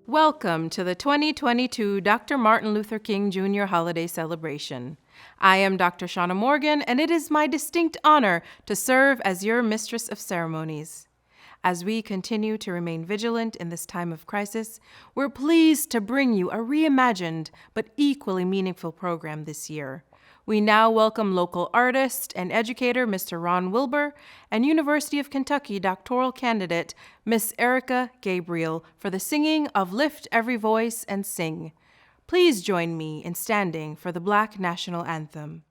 Welcome to the 2022 Dr. Martin Luther King Jr. Holiday Celebration. I am Dr. Shauna Morgan, and it is my distinct honor to serve as your Mistress of Ceremonies. As we continue to remain vigilant in this time of crisis, we're pleased to bring you a reimagined but equally meaningful program this year. We now welcome local artist and educator Mr. Ron Wilbur and University of Kentucky doctoral candidate Miss Erica Gabriel for the singing of Lift Every Voice and Sing. Please join me in standing for the Black National Anthem.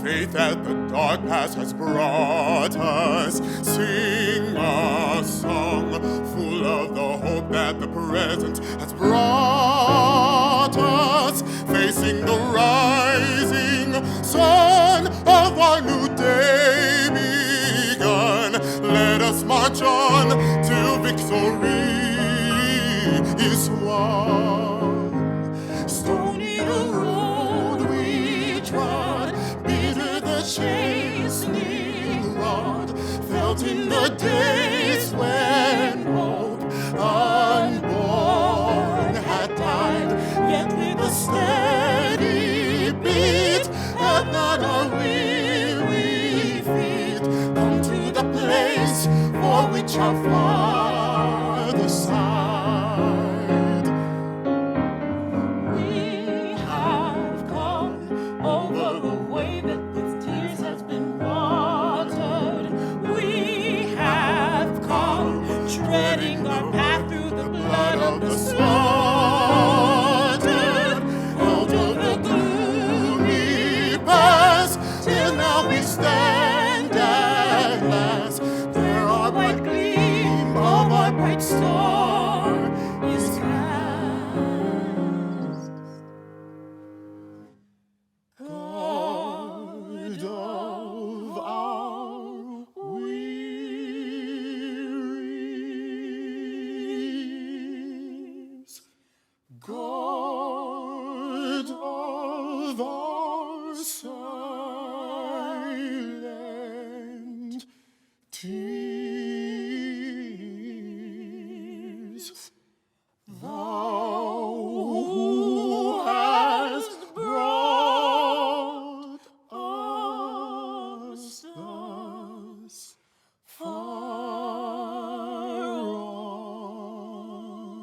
Faith that the dark past has brought us. Sing a song full of the hope that the present has brought us. Facing the rising sun of our new day begun. Let us march on till victory is won. Stony the road we trod, chastening rod, felt in the days when hope unborn had died, yet with a steady beat and not a weary feet, come to the place for which our Father sighed. We have come over the way that treading our path through the blood of the slaughtered, out of the gloomy past, till now we stand at last. There our bright gleam of our bright star is cast. God of our God of our silent tears, Thou who hast brought us thus far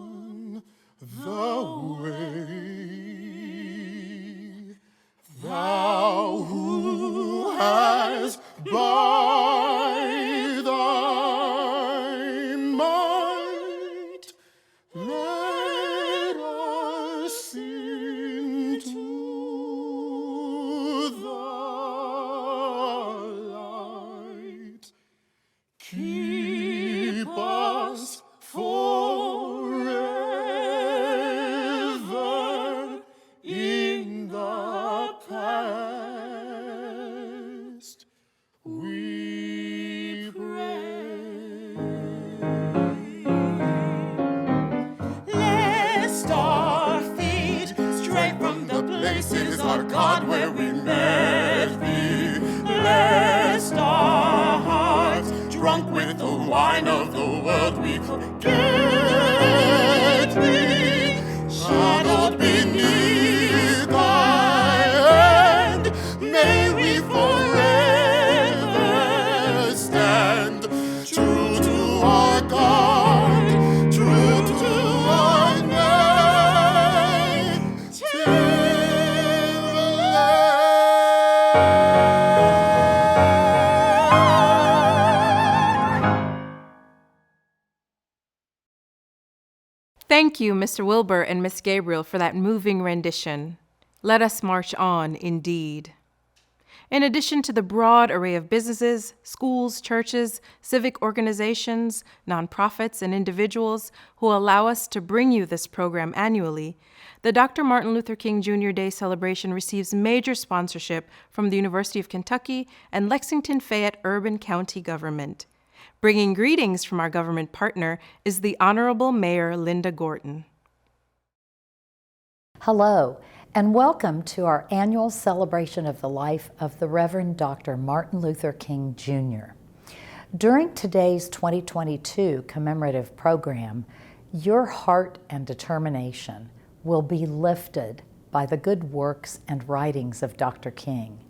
on the way, Thou who hast by thy might led us into the light. Keep us forever in the past, we pray. Lest our feet stray from the places, our God, where we met Thee. Lest our hearts, drunk with the wine of the world, we forget Thee. Shadowed beneath Thy hand, may we forever stand true to our God, true to our name, till the Thank you, Mr. Wilbur and Miss Gabriel, for that moving rendition. Let us march on, indeed. In addition to the broad array of businesses, schools, churches, civic organizations, nonprofits, and individuals who allow us to bring you this program annually, the Dr. Martin Luther King Jr. Day celebration receives major sponsorship from the University of Kentucky and Lexington Fayette Urban County Government. Bringing greetings from our government partner is the Honorable Mayor Linda Gorton. Hello, and welcome to our annual celebration of the life of the Reverend Dr. Martin Luther King Jr. During today's 2022 commemorative program, your heart and determination will be lifted by the good works and writings of Dr. King.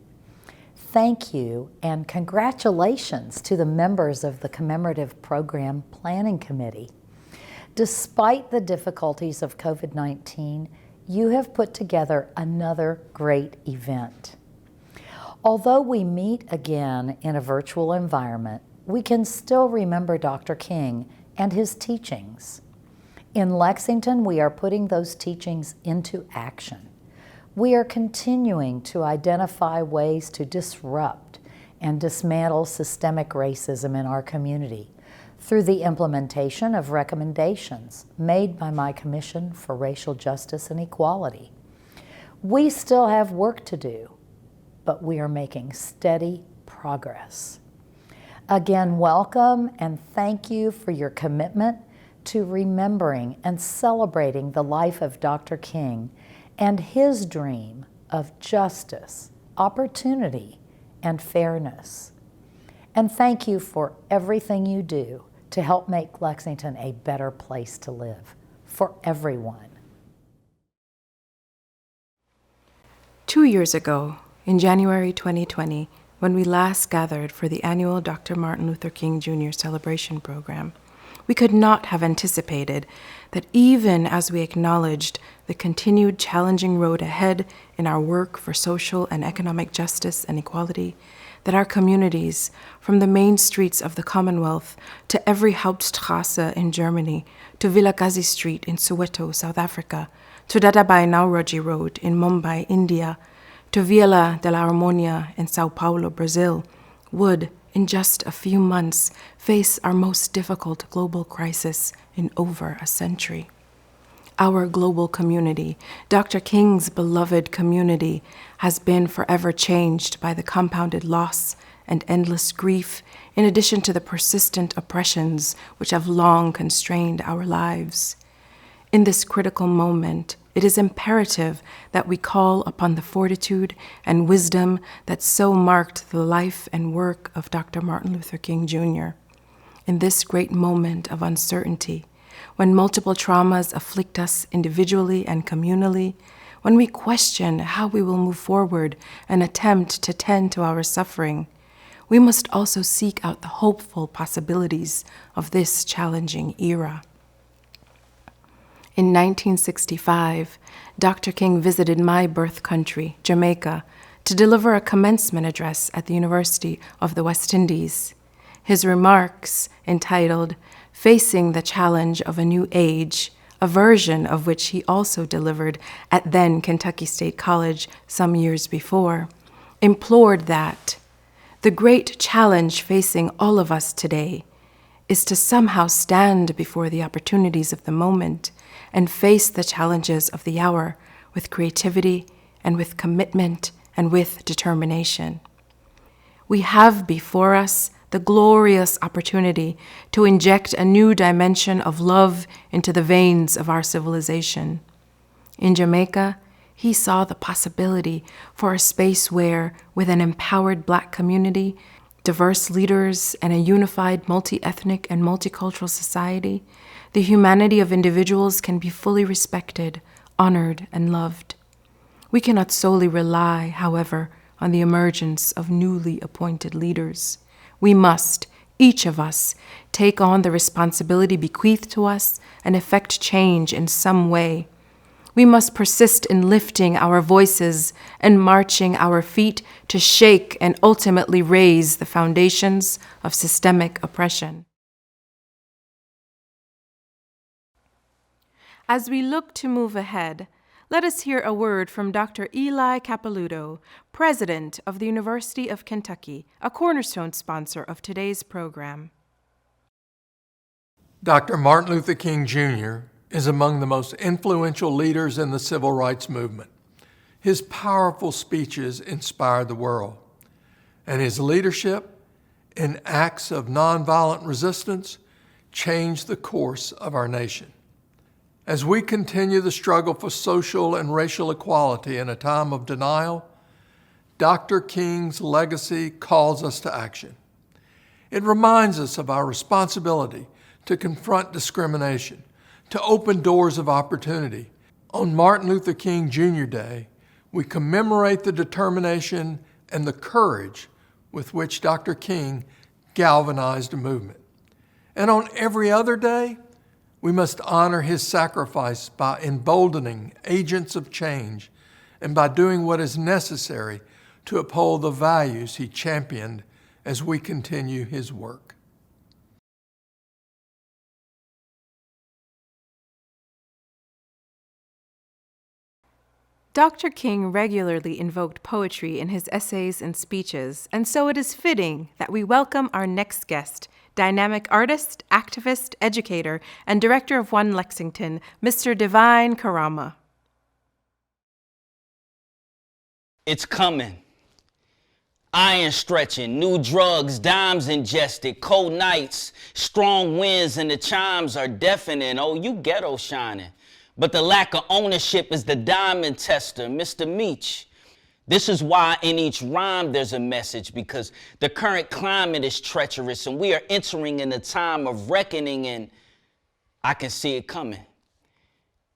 Thank you and congratulations to the members of the Commemorative Program Planning Committee. Despite the difficulties of COVID-19, you have put together another great event. Although we meet again in a virtual environment, we can still remember Dr. King and his teachings. In Lexington, we are putting those teachings into action. We are continuing to identify ways to disrupt and dismantle systemic racism in our community through the implementation of recommendations made by my Commission for Racial Justice and Equality. We still have work to do, but we are making steady progress. Again, welcome and thank you for your commitment to remembering and celebrating the life of Dr. King and his dream of justice, opportunity, and fairness. And thank you for everything you do to help make Lexington a better place to live for everyone. 2 years ago, in January 2020, when we last gathered for the annual Dr. Martin Luther King Jr. celebration program, we could not have anticipated that even as we acknowledged the continued challenging road ahead in our work for social and economic justice and equality, that our communities, from the main streets of the Commonwealth to every Hauptstrasse in Germany, to Villa Gazi Street in Soweto, South Africa, to Dadabai Nauroji Road in Mumbai, India, to Villa de la Harmonia in Sao Paulo, Brazil, would, in just a few months, face our most difficult global crisis in over a century. Our global community, Dr. King's beloved community, has been forever changed by the compounded loss and endless grief, in addition to the persistent oppressions which have long constrained our lives. In this critical moment, it is imperative that we call upon the fortitude and wisdom that so marked the life and work of Dr. Martin Luther King Jr. In this great moment of uncertainty, when multiple traumas afflict us individually and communally, when we question how we will move forward and attempt to tend to our suffering, we must also seek out the hopeful possibilities of this challenging era. In 1965, Dr. King visited my birth country, Jamaica, to deliver a commencement address at the University of the West Indies. His remarks, entitled "Facing the Challenge of a New Age," a version of which he also delivered at then Kentucky State College some years before, implored that the great challenge facing all of us today is to somehow stand before the opportunities of the moment and face the challenges of the hour with creativity and with commitment and with determination. We have before us the glorious opportunity to inject a new dimension of love into the veins of our civilization. In Jamaica, he saw the possibility for a space where, with an empowered Black community, diverse leaders, and a unified multi-ethnic and multicultural society, the humanity of individuals can be fully respected, honored, and loved. We cannot solely rely, however, on the emergence of newly appointed leaders. We must, each of us, take on the responsibility bequeathed to us and effect change in some way. We must persist in lifting our voices and marching our feet to shake and ultimately raise the foundations of systemic oppression. As we look to move ahead, let us hear a word from Dr. Eli Capilouto, President of the University of Kentucky, a cornerstone sponsor of today's program. Dr. Martin Luther King Jr. is among the most influential leaders in the civil rights movement. His powerful speeches inspired the world, and his leadership in acts of nonviolent resistance changed the course of our nation. As we continue the struggle for social and racial equality in a time of denial, Dr. King's legacy calls us to action. It reminds us of our responsibility to confront discrimination, to open doors of opportunity. On Martin Luther King Jr. Day, we commemorate the determination and the courage with which Dr. King galvanized a movement. And on every other day, we must honor his sacrifice by emboldening agents of change and by doing what is necessary to uphold the values he championed as we continue his work. Dr. King regularly invoked poetry in his essays and speeches, and so it is fitting that we welcome our next guest, dynamic artist, activist, educator, and director of One Lexington, Mr. Divine Karama. It's coming. Iron stretching, new drugs, dimes ingested, cold nights, strong winds, and the chimes are deafening. Oh, you ghetto shining. But the lack of ownership is the diamond tester, Mr. Meach. This is why in each rhyme there's a message, because the current climate is treacherous and we are entering in a time of reckoning, and I can see it coming.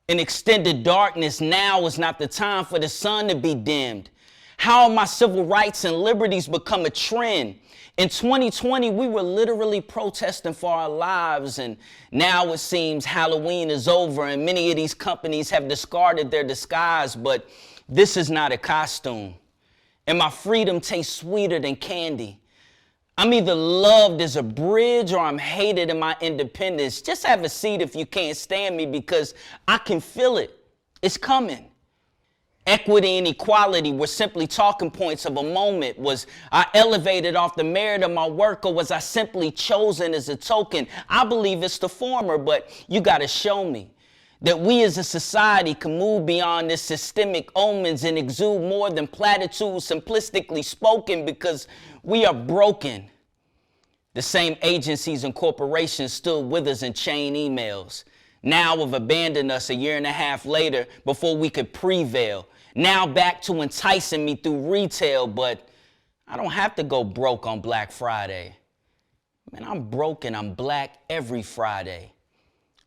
In extended darkness, now is not the time for the sun to be dimmed. How my civil rights and liberties become a trend? In 2020, we were literally protesting for our lives, and now it seems Halloween is over and many of these companies have discarded their disguise, but this is not a costume. And my freedom tastes sweeter than candy. I'm either loved as a bridge or I'm hated in my independence. Just have a seat if you can't stand me, because I can feel it. It's coming. Equity and equality were simply talking points of a moment. Was I elevated off the merit of my work, or was I simply chosen as a token? I believe it's the former, but you got to show me that we as a society can move beyond this systemic omens and exude more than platitudes simplistically spoken, because we are broken. The same agencies and corporations stood with us in chain emails. Now have abandoned us a year and a half later before we could prevail. Now back to enticing me through retail, but I don't have to go broke on Black Friday. Man, I'm broke and I'm black every Friday.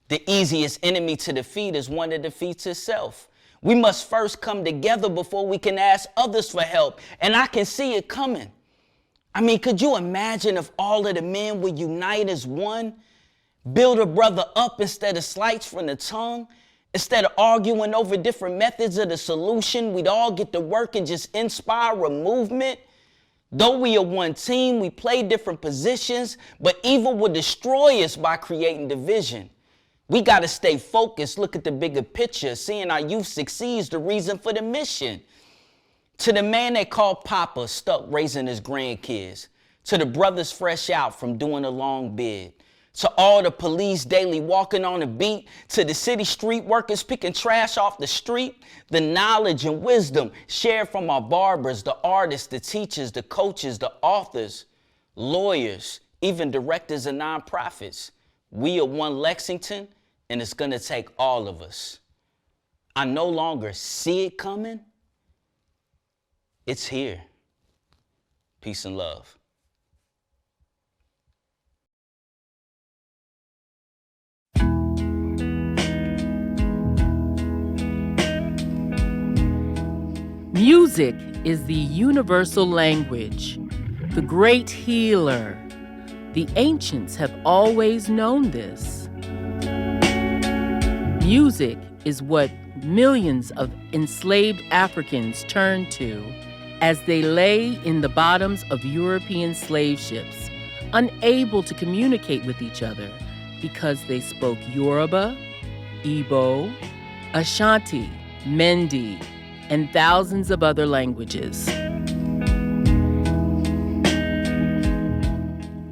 The easiest enemy to defeat is one that defeats itself. We must first come together before we can ask others for help, and I can see it coming. I mean, could you imagine if all of the men would unite as one? Build a brother up instead of slights from the tongue? Instead of arguing over different methods of the solution, we'd all get to work and just inspire a movement. Though we are one team, we play different positions, but evil will destroy us by creating division. We got to stay focused, look at the bigger picture. Seeing our youth succeed is the reason for the mission. To the man they call Papa, stuck raising his grandkids. To the brothers fresh out from doing a long bid. To all the police daily walking on the beat, to the city street workers picking trash off the street, the knowledge and wisdom shared from our barbers, the artists, the teachers, the coaches, the authors, lawyers, even directors of nonprofits. We are One Lexington, and it's going to take all of us. I no longer see it coming. It's here. Peace and love. Music is the universal language, the great healer. The ancients have always known this. Music is what millions of enslaved Africans turned to as they lay in the bottoms of European slave ships, unable to communicate with each other because they spoke Yoruba, Igbo, Ashanti, Mendi, and thousands of other languages.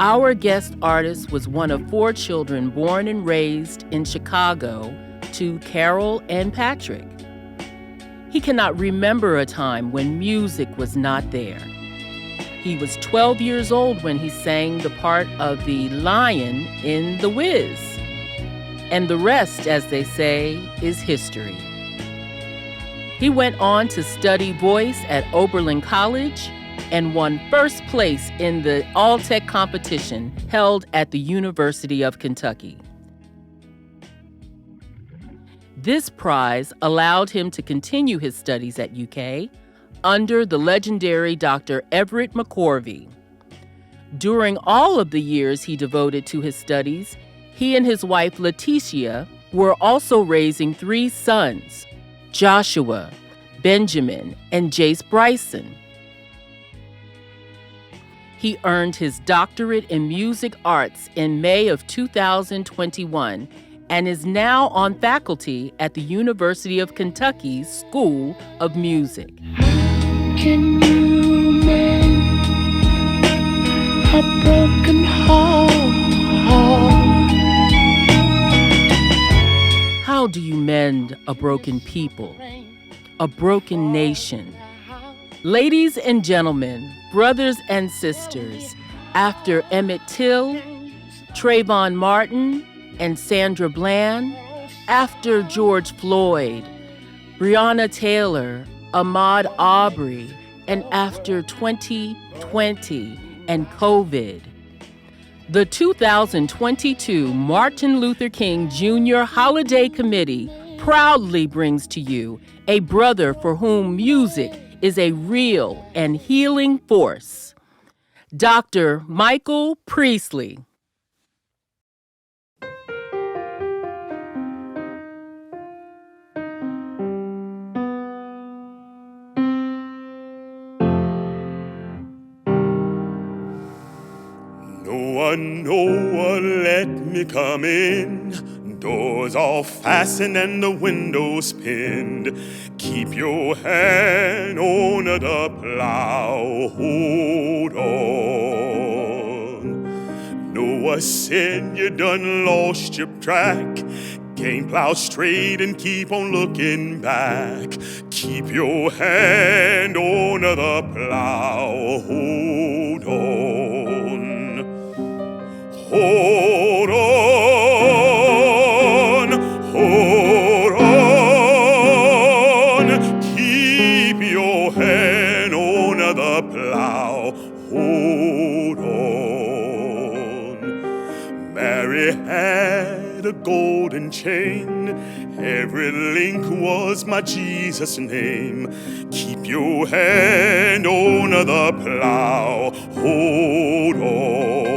Our guest artist was one of 4 children born and raised in Chicago to Carol and Patrick. He cannot remember a time when music was not there. He was 12 years old when he sang the part of the lion in The Wiz. And the rest, as they say, is history. He went on to study voice at Oberlin College and won first place in the All-Tech competition held at the University of Kentucky. This prize allowed him to continue his studies at UK under the legendary Dr. Everett McCorvey. During all of the years he devoted to his studies, he and his wife Leticia were also raising 3 sons, Joshua, Benjamin, and Jace Bryson. He earned his doctorate in music arts in May of 2021 and is now on faculty at the University of Kentucky's School of Music. Can you mend a broken heart? How do you mend a broken people, a broken nation? Ladies and gentlemen, brothers and sisters, after Emmett Till, Trayvon Martin, and Sandra Bland, after George Floyd, Breonna Taylor, Ahmaud Arbery, and after 2020 and COVID, the 2022 Martin Luther King Jr. Holiday Committee proudly brings to you a brother for whom music is a real and healing force, Dr. Michael Priestley. No one, let me come in. Doors all fastened and the windows pinned. Keep your hand on the plow, hold on. No, I said you done lost your track. Can't plow straight and keep on looking back. Keep your hand on the plow, hold on. Hold on, hold on. Keep your hand on the plow, hold on. Mary had a golden chain, every link was my Jesus' name. Keep your hand on the plow, hold on.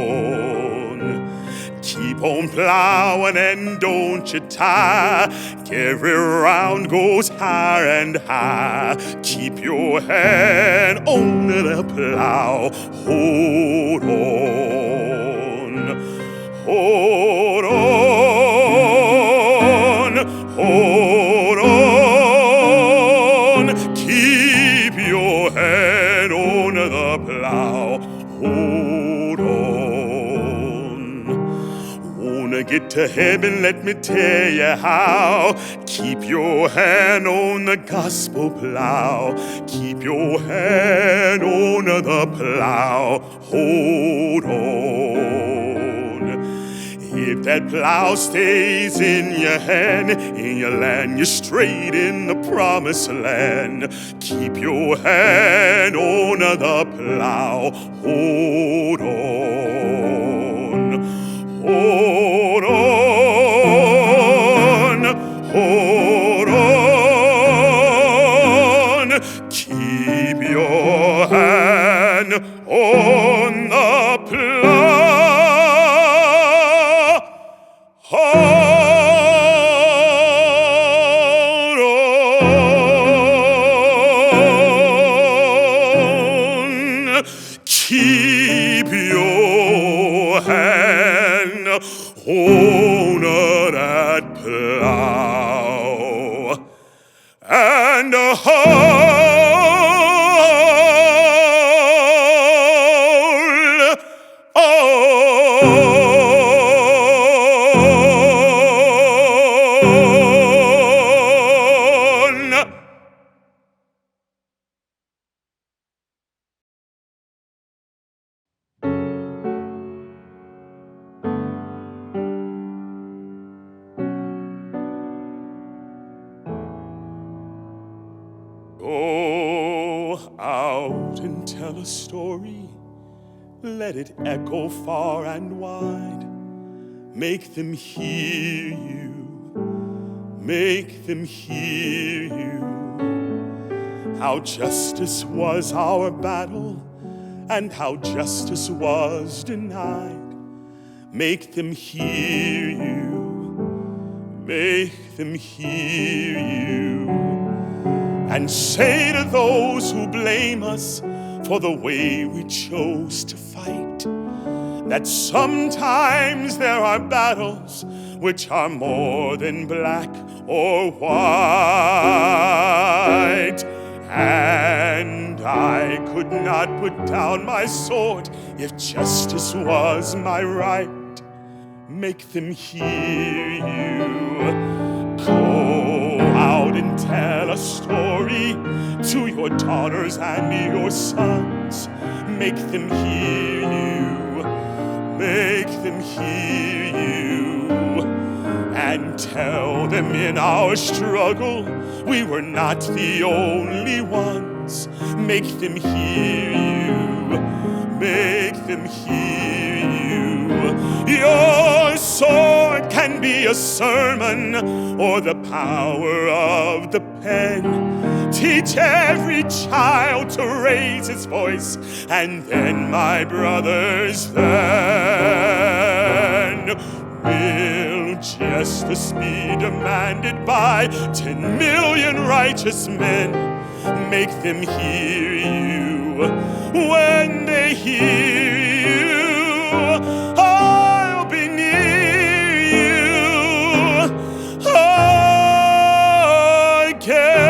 Keep on plowing and don't you tire. Every round goes higher and higher. Keep your hand on the plow. Hold on. Hold on. Hold on. Keep your hand on the plow. Hold on. Wanna get to heaven, let me tell you how. Keep your hand on the gospel plow. Keep your hand on the plow. Hold on. If that plow stays in your hand, in your land, you're straight in the promised land. Keep your hand on the plow. Hold on. Hold on. Hold on. Keep your hand on the plow. Hold on. Keep your hand on the that plow, and a Go out and tell a story, let it echo far and wide. Make them hear you, make them hear you. How justice was our battle, and how justice was denied. Make them hear you, make them hear you. And say to those who blame us for the way we chose to fight, that sometimes there are battles which are more than black or white. And I could not put down my sword if justice was my right. Make them hear you. Go out and tell a story to your daughters and your sons. Make them hear you, make them hear you, and tell them in our struggle we were not the only ones. Make them hear you, make them hear you. Your sword can be a sermon or the power of the pen. Teach every child to raise its voice, and then, my brothers, then will justice be demanded by 10 million righteous men. Make them hear you. When they hear you, I'll be near you again.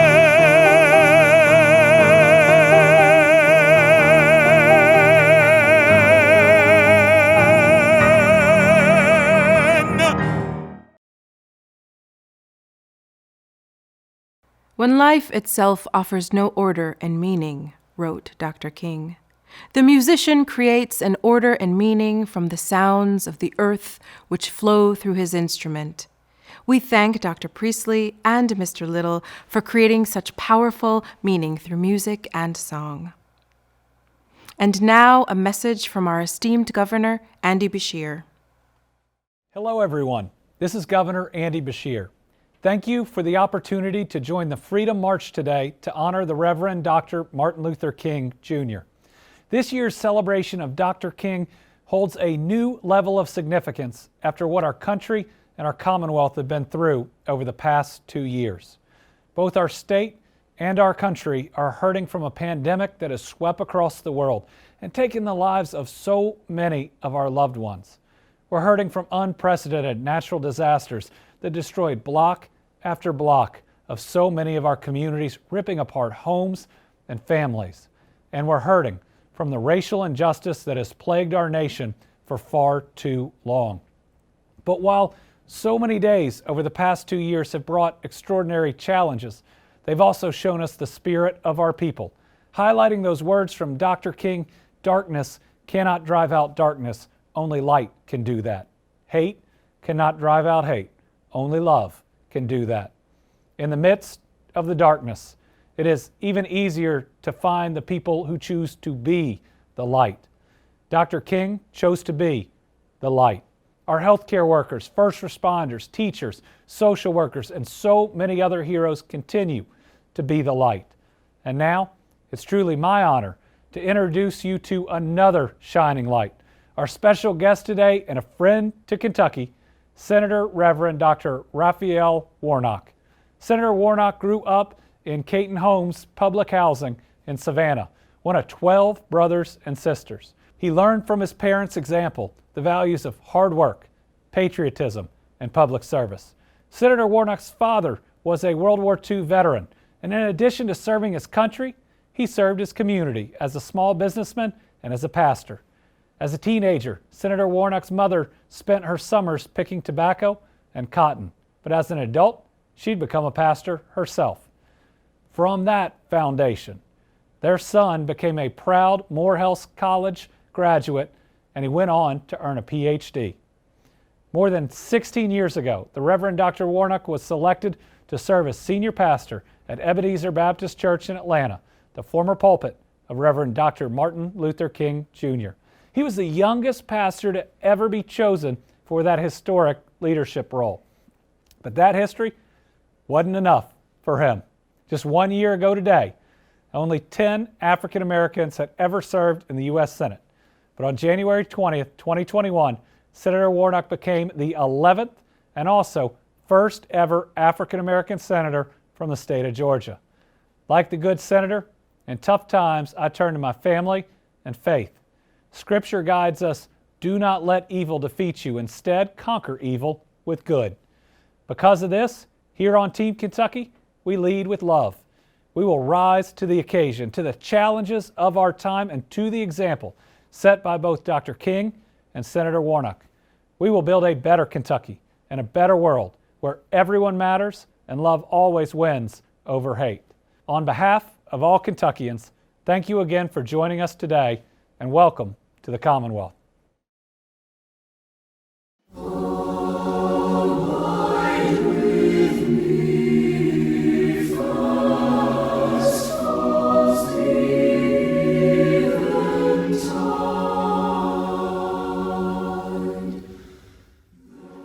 When life itself offers no order and meaning, wrote Dr. King, the musician creates an order and meaning from the sounds of the earth which flow through his instrument. We thank Dr. Priestley and Mr. Little for creating such powerful meaning through music and song. And now a message from our esteemed Governor, Andy Beshear. Hello, everyone. This is Governor Andy Beshear. Thank you for the opportunity to join the Freedom March today to honor the Reverend Dr. Martin Luther King, Jr. This year's celebration of Dr. King holds a new level of significance after what our country and our Commonwealth have been through over the past 2 years. Both our state and our country are hurting from a pandemic that has swept across the world and taken the lives of so many of our loved ones. We're hurting from unprecedented natural disasters that destroyed block after block of so many of our communities, ripping apart homes and families. And we're hurting from the racial injustice that has plagued our nation for far too long. But while so many days over the past 2 years have brought extraordinary challenges, they've also shown us the spirit of our people, highlighting those words from Dr. King, "Darkness cannot drive out darkness, only light can do that. Hate cannot drive out hate, only love can do that." In the midst of the darkness, it is even easier to find the people who choose to be the light. Dr. King chose to be the light. Our healthcare workers, first responders, teachers, social workers, and so many other heroes continue to be the light. And now, it's truly my honor to introduce you to another shining light, our special guest today and a friend to Kentucky, Senator Reverend Dr. Raphael Warnock. Senator Warnock grew up in Caton Homes Public Housing in Savannah, one of 12 brothers and sisters. He learned from his parents' example the values of hard work, patriotism, and public service. Senator Warnock's father was a World War II veteran, and in addition to serving his country, he served his community as a small businessman and as a pastor. As a teenager, Senator Warnock's mother spent her summers picking tobacco and cotton, but as an adult, she'd become a pastor herself. From that foundation, their son became a proud Morehouse College graduate, and he went on to earn a PhD. More than 16 years ago, the Reverend Dr. Warnock was selected to serve as senior pastor at Ebenezer Baptist Church in Atlanta, the former pulpit of Reverend Dr. Martin Luther King Jr. He was the youngest pastor to ever be chosen for that historic leadership role. But that history wasn't enough for him. Just 1 year ago today, only 10 African Americans had ever served in the U.S. Senate. But on January 20th, 2021, Senator Warnock became the 11th and also first ever African American senator from the state of Georgia. Like the good senator, in tough times I turn to my family and faith. Scripture guides us, do not let evil defeat you. Instead, conquer evil with good. Because of this, here on Team Kentucky, we lead with love. We will rise to the occasion, to the challenges of our time, and to the example set by both Dr. King and Senator Warnock. We will build a better Kentucky and a better world where everyone matters and love always wins over hate. On behalf of all Kentuckians, thank you again for joining us today, and welcome to the Commonwealth.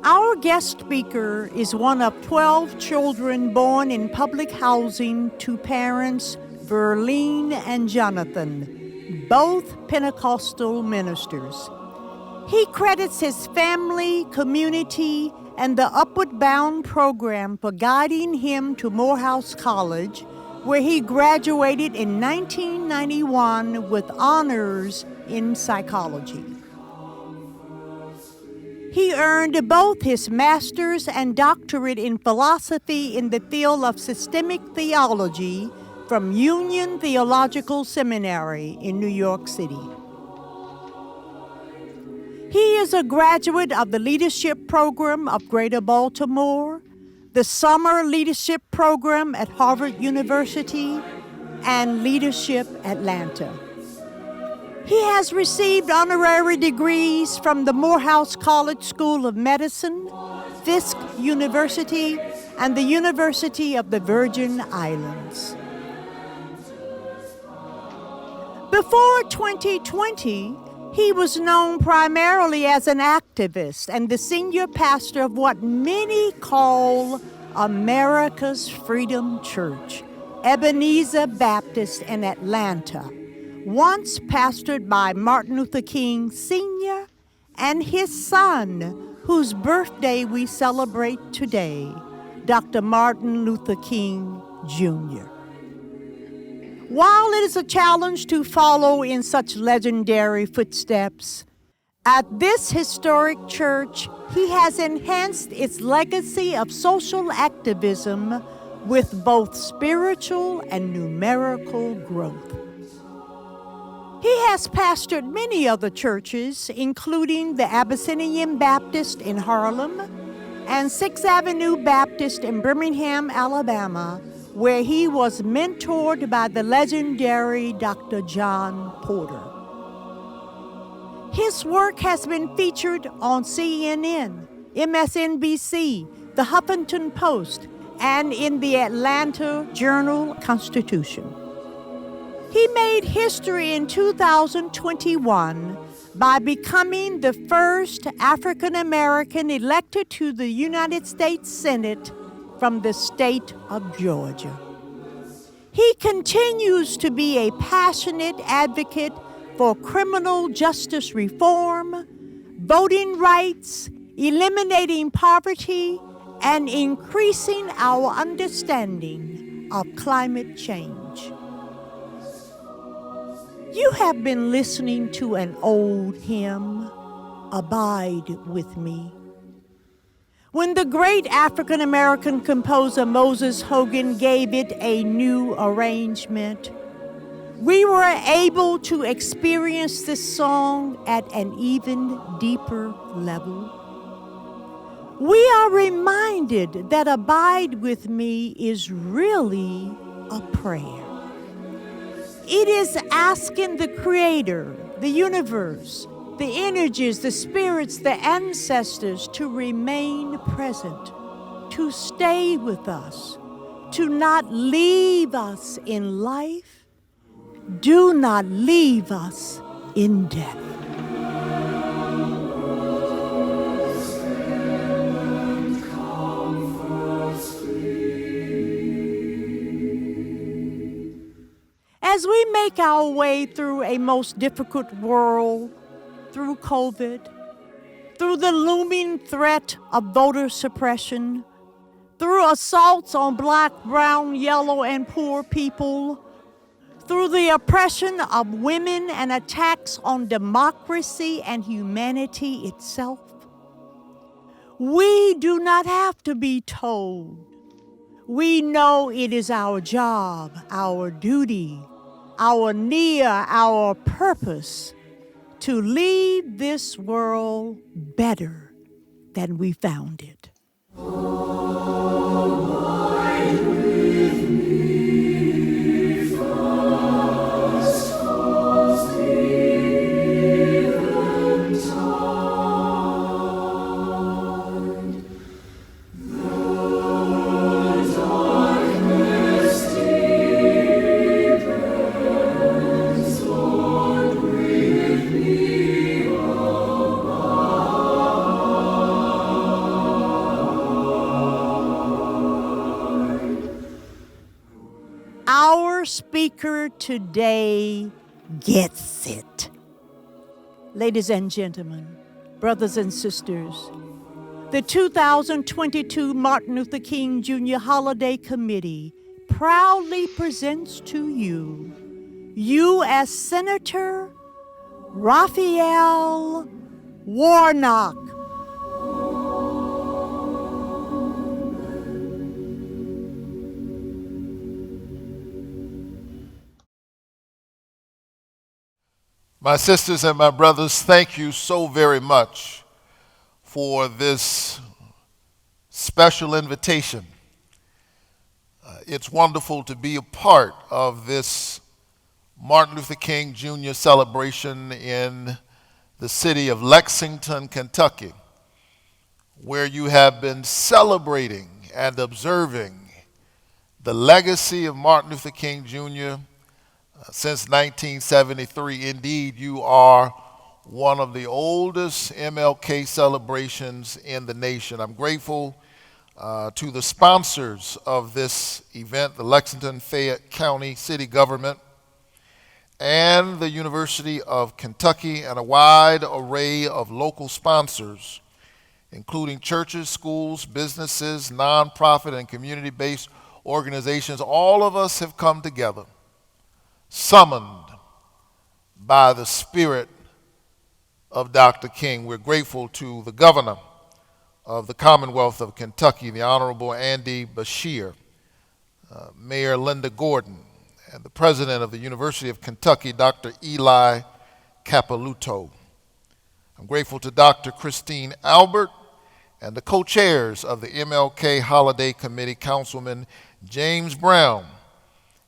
Our guest speaker is one of 12 children born in public housing to parents Verlene and Jonathan, both Pentecostal ministers. He credits his family, community, and the Upward Bound program for guiding him to Morehouse College, where he graduated in 1991 with honors in psychology. He earned both his master's and doctorate in philosophy in the field of systemic theology from Union Theological Seminary in New York City. He is a graduate of the Leadership Program of Greater Baltimore, the Summer Leadership Program at Harvard University, and Leadership Atlanta. He has received honorary degrees from the Morehouse College School of Medicine, Fisk University, and the University of the Virgin Islands. Before 2020, he was known primarily as an activist and the senior pastor of what many call America's Freedom Church, Ebenezer Baptist in Atlanta, once pastored by Martin Luther King Sr. and his son, whose birthday we celebrate today, Dr. Martin Luther King Jr. While it is a challenge to follow in such legendary footsteps, at this historic church, he has enhanced its legacy of social activism with both spiritual and numerical growth. He has pastored many other churches, including the Abyssinian Baptist in Harlem and 6th Avenue Baptist in Birmingham, Alabama, where he was mentored by the legendary Dr. John Porter. His work has been featured on CNN, MSNBC, the Huffington Post, and in the Atlanta Journal-Constitution. He made history in 2021 by becoming the first African American elected to the United States Senate from the state of Georgia. He continues to be a passionate advocate for criminal justice reform, voting rights, eliminating poverty, and increasing our understanding of climate change. You have been listening to an old hymn, Abide With Me. when the great African American composer Moses Hogan gave it a new arrangement, we were able to experience this song at an even deeper level. We are reminded that Abide With Me is really a prayer. It is asking the Creator, the universe, the energies, the spirits, the ancestors to remain present, to stay with us, to not leave us in life, do not leave us in death. As we make our way through a most difficult world, through COVID, through the looming threat of voter suppression, through assaults on black, brown, yellow, and poor people, through the oppression of women and attacks on democracy and humanity itself, we do not have to be told. We know it is our job, our duty, our near, our purpose to leave this world better than we found it. Our speaker today gets it. Ladies and gentlemen, brothers and sisters, the 2022 Martin Luther King Jr. Holiday Committee proudly presents to you U.S. Senator Raphael Warnock. My sisters and my brothers, thank you so very much for this special invitation. It's wonderful to be a part of this Martin Luther King Jr. celebration in the city of Lexington, Kentucky, where you have been celebrating and observing the legacy of Martin Luther King Jr. Since 1973. Indeed, you are one of the oldest MLK celebrations in the nation. I'm grateful to the sponsors of this event, the Lexington Fayette County City Government and the University of Kentucky, and a wide array of local sponsors, including churches, schools, businesses, nonprofit and community-based organizations. All of us have come together, summoned by the spirit of Dr. King. We're grateful to the governor of the Commonwealth of Kentucky, the Honorable Andy Beshear, Mayor Linda Gordon, and the president of the University of Kentucky, Dr. Eli Capilouto. I'm grateful to Dr. Christine Albert and the co-chairs of the MLK Holiday Committee, Councilman James Brown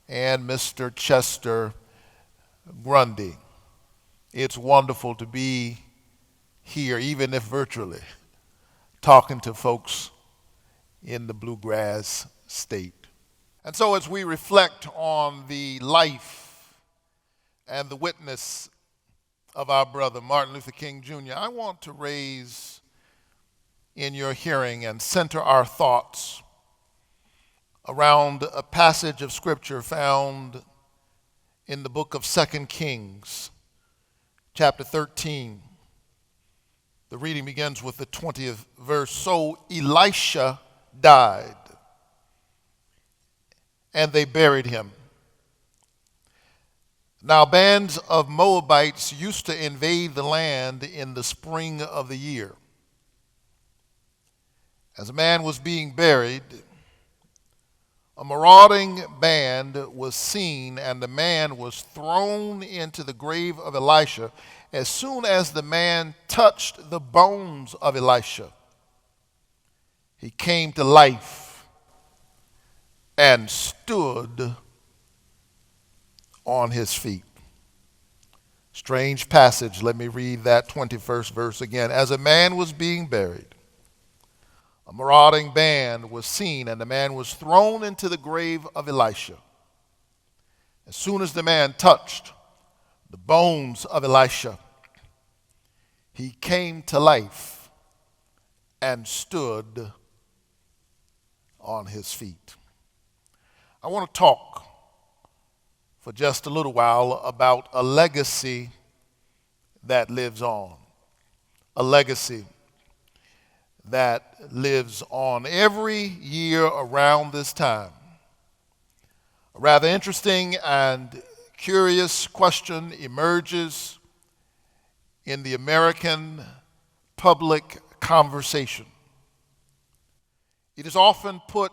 and Mr. Chester Grundy. It's wonderful to be here, even if virtually, talking to folks in the bluegrass state. And so as we reflect on the life and the witness of our brother Martin Luther King Jr., I want to raise in your hearing and center our thoughts around a passage of scripture found in the book of 2 Kings, chapter 13. The reading begins with the 20th verse. So Elisha died, and they buried him. Now bands of Moabites used to invade the land in the spring of the year. As a man was being buried, a marauding band was seen, and the man was thrown into the grave of Elisha. As soon as the man touched the bones of Elisha, he came to life and stood on his feet. Strange passage. Let me read that 21st verse again. As a man was being buried, a marauding band was seen, and the man was thrown into the grave of Elisha. As soon as the man touched the bones of Elisha, he came to life and stood on his feet. I want to talk for just a little while about a legacy that lives on. A legacy that lives on every year around this time. A rather interesting and curious question emerges in the American public conversation. It is often put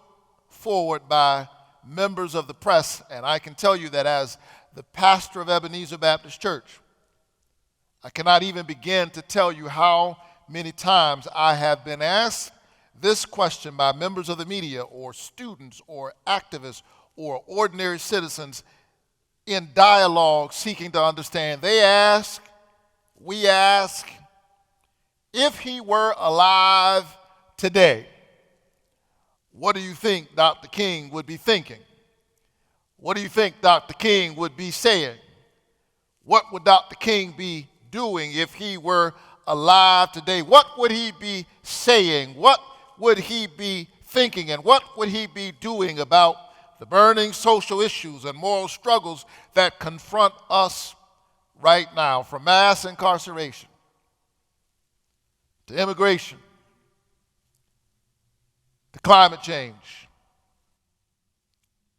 forward by members of the press, and I can tell you that as the pastor of Ebenezer Baptist Church, I cannot even begin to tell you how many times I have been asked this question by members of the media or students or activists or ordinary citizens in dialogue seeking to understand. They ask, we ask, if he were alive today, what do you think Dr. King would be thinking? What do you think Dr. King would be saying? What would Dr. King be doing if he were alive today? What would he be saying? What would he be thinking? And what would he be doing about the burning social issues and moral struggles that confront us right now, from mass incarceration to immigration to climate change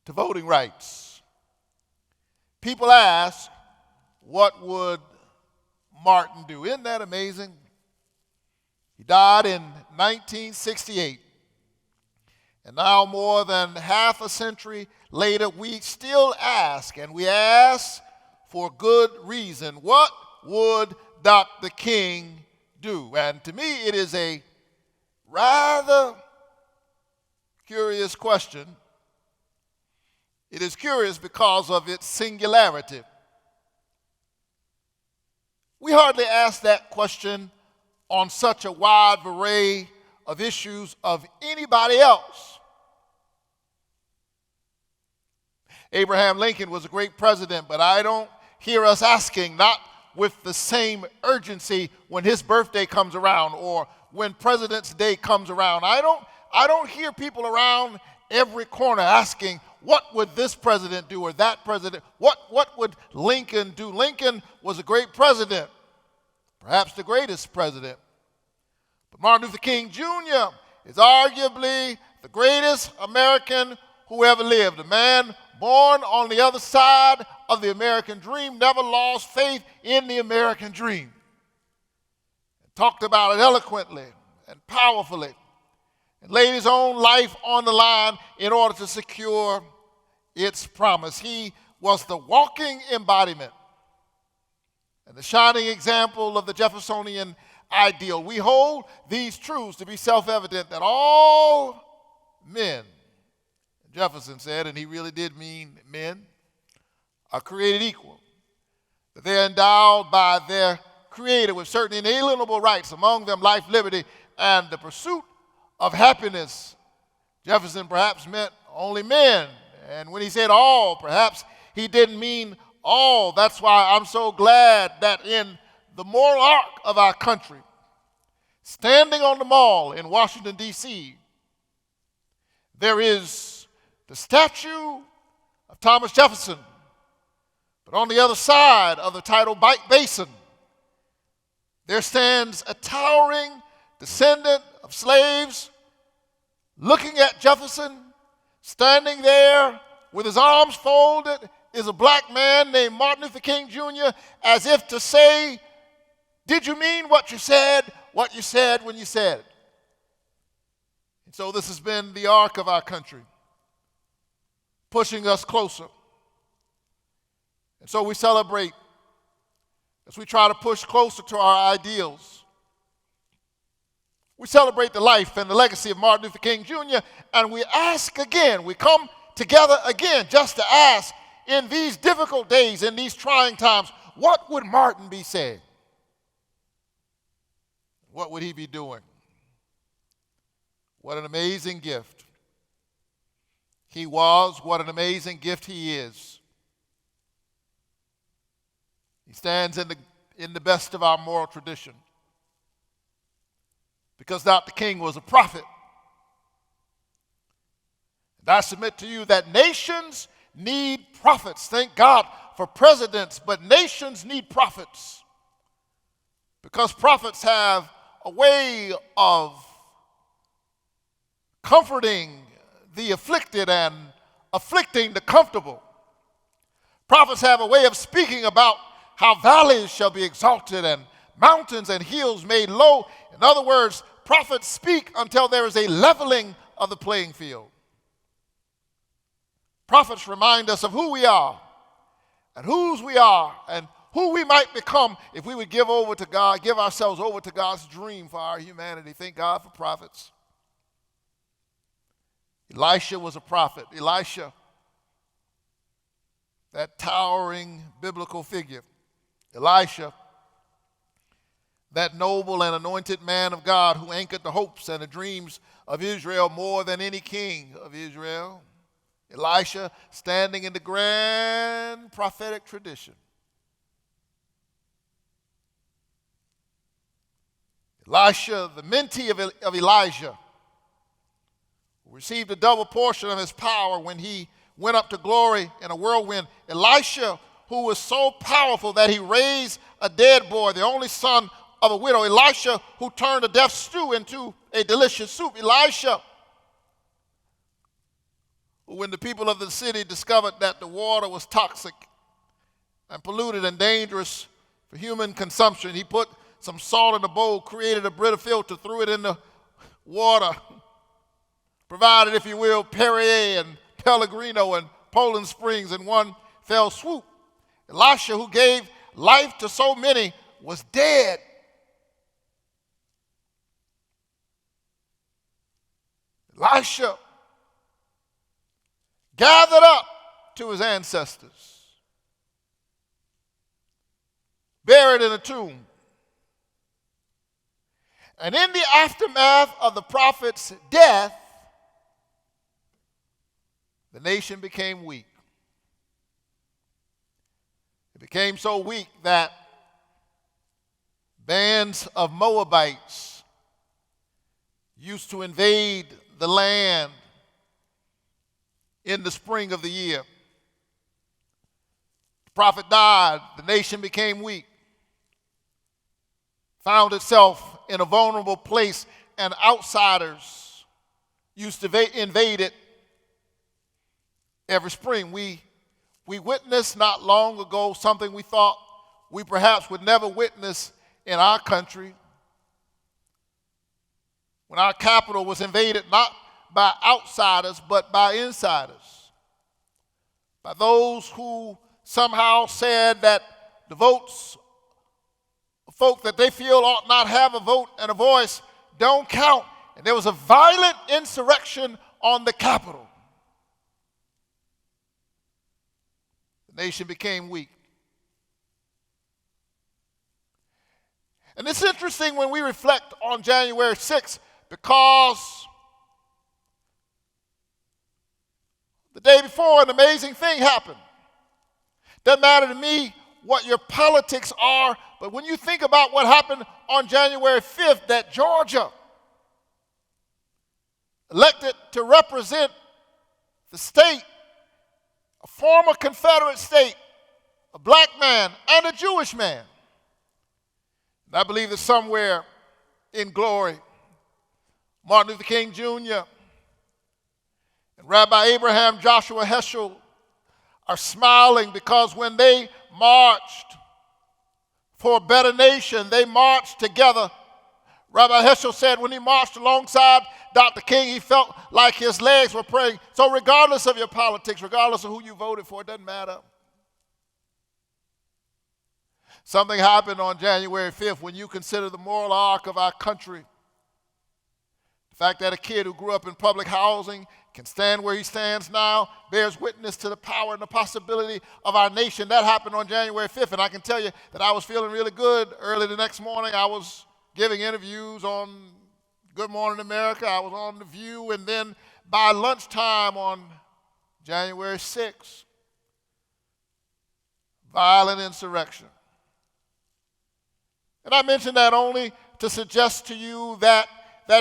to voting rights? People ask, what would Martin do? Isn't that amazing? He died in 1968. And now, more than half a century later, we still ask, and we ask for good reason, what would Dr. King do? And to me, it is a rather curious question. It is curious because of its singularity. We hardly ask that question on such a wide array of issues of anybody else. Abraham Lincoln was a great president, but I don't hear us asking, not with the same urgency when his birthday comes around or when President's Day comes around. I don't hear people around every corner asking, what would this president do or that president? What would Lincoln do? Lincoln was a great president, perhaps the greatest president. But Martin Luther King Jr. is arguably the greatest American who ever lived. A man born on the other side of the American dream, never lost faith in the American dream. Talked about it eloquently and powerfully, and laid his own life on the line in order to secure its promise. He was the walking embodiment and the shining example of the Jeffersonian ideal. We hold these truths to be self-evident, that all men, Jefferson said, and he really did mean men, are created equal, that they're endowed by their Creator with certain inalienable rights, among them life, liberty, and the pursuit of happiness. Jefferson perhaps meant only men, and when he said all, perhaps he didn't mean all. That's why I'm so glad that in the moral arc of our country, standing on the Mall in Washington, D.C., there is the statue of Thomas Jefferson, but on the other side of the tidal basin, there stands a towering descendant of slaves looking at Jefferson. Standing there with his arms folded is a black man named Martin Luther King Jr., as if to say, did you mean what you said when you said it? And so this has been the arc of our country, pushing us closer. And so we celebrate as we try to push closer to our ideals. We celebrate the life and the legacy of Martin Luther King Jr., and we ask again, we come together again just to ask in these difficult days, in these trying times, what would Martin be saying? What would he be doing? What an amazing gift he was, what an amazing gift he is. He stands in the best of our moral tradition because Dr. King was a prophet. And I submit to you that nations need prophets. Thank God for presidents, but nations need prophets because prophets have a way of comforting the afflicted and afflicting the comfortable. Prophets have a way of speaking about how valleys shall be exalted and mountains and hills made low. In other words, prophets speak until there is a leveling of the playing field. Prophets remind us of who we are and whose we are and who we might become if we would give over to God, give ourselves over to God's dream for our humanity. Thank God for prophets. Elisha was a prophet. Elisha, that towering biblical figure. Elisha, that noble and anointed man of God who anchored the hopes and the dreams of Israel more than any king of Israel. Elisha standing in the grand prophetic tradition. Elisha, the mentee of Elijah, received a double portion of his power when he went up to glory in a whirlwind. Elisha, who was so powerful that he raised a dead boy, the only son of a widow. Elisha, who turned a deaf stew into a delicious soup. Elisha, who, when the people of the city discovered that the water was toxic and polluted and dangerous for human consumption, he put some salt in a bowl, created a Brita filter, threw it in the water, provided, if you will, Perrier and Pellegrino and Poland Springs in one fell swoop. Elisha, who gave life to so many, was dead. Elisha gathered up to his ancestors, buried in a tomb. And in the aftermath of the prophet's death, the nation became weak. It became so weak that bands of Moabites used to invade the land in the spring of the year. The prophet died, the nation became weak, found itself in a vulnerable place, and outsiders used to invade it every spring. We witnessed not long ago something we thought we perhaps would never witness in our country, when our capital was invaded not by outsiders but by insiders, by those who somehow said that the votes of folk that they feel ought not have a vote and a voice don't count. And there was a violent insurrection on the Capitol. The nation became weak. And it's interesting when we reflect on January 6th, because the day before an amazing thing happened. Doesn't matter to me what your politics are, but when you think about what happened on January 5th, that Georgia elected to represent the state, a former Confederate state, a black man and a Jewish man. And I believe that somewhere in glory, Martin Luther King Jr. and Rabbi Abraham Joshua Heschel are smiling, because when they marched for a better nation, they marched together Rabbi Heschel said when he marched alongside Dr. King, he felt like his legs were praying. So regardless of your politics, regardless of who you voted for, it doesn't matter. Something happened on January 5th when you consider the moral arc of our country. The fact that a kid who grew up in public housing can stand where he stands now bears witness to the power and the possibility of our nation. That happened on January 5th, and I can tell you that I was feeling really good. Early the next morning, I was giving interviews on Good Morning America. I was on The View, and then by lunchtime on January 6th, violent insurrection. And I mention that only to suggest to you that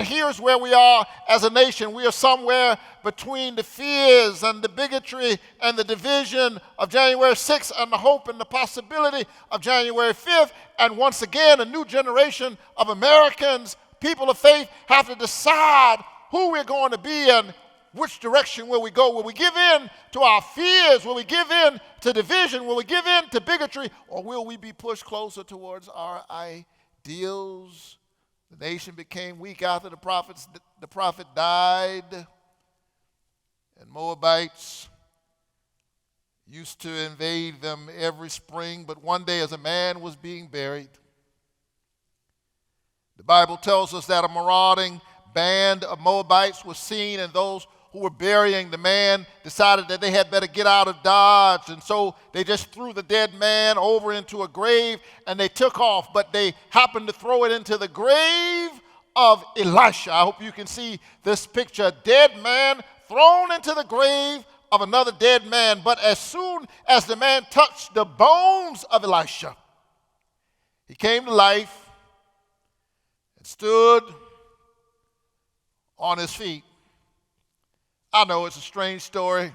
here's where we are as a nation. We are somewhere between the fears and the bigotry and the division of January 6th and the hope and the possibility of January 5th. And once again, a new generation of Americans, people of faith, have to decide who we're going to be and which direction will we go. Will we give in to our fears? Will we give in to division? Will we give in to bigotry? Or will we be pushed closer towards our ideals? The nation became weak after the prophet died, and Moabites used to invade them every spring. But one day, as a man was being buried, the Bible tells us that a marauding band of Moabites was seen, and those who were burying the man decided that they had better get out of Dodge, and so they just threw the dead man over into a grave and they took off, but they happened to throw it into the grave of Elisha. I hope you can see this picture. A dead man thrown into the grave of another dead man, but as soon as the man touched the bones of Elisha, he came to life and stood on his feet. I know it's a strange story,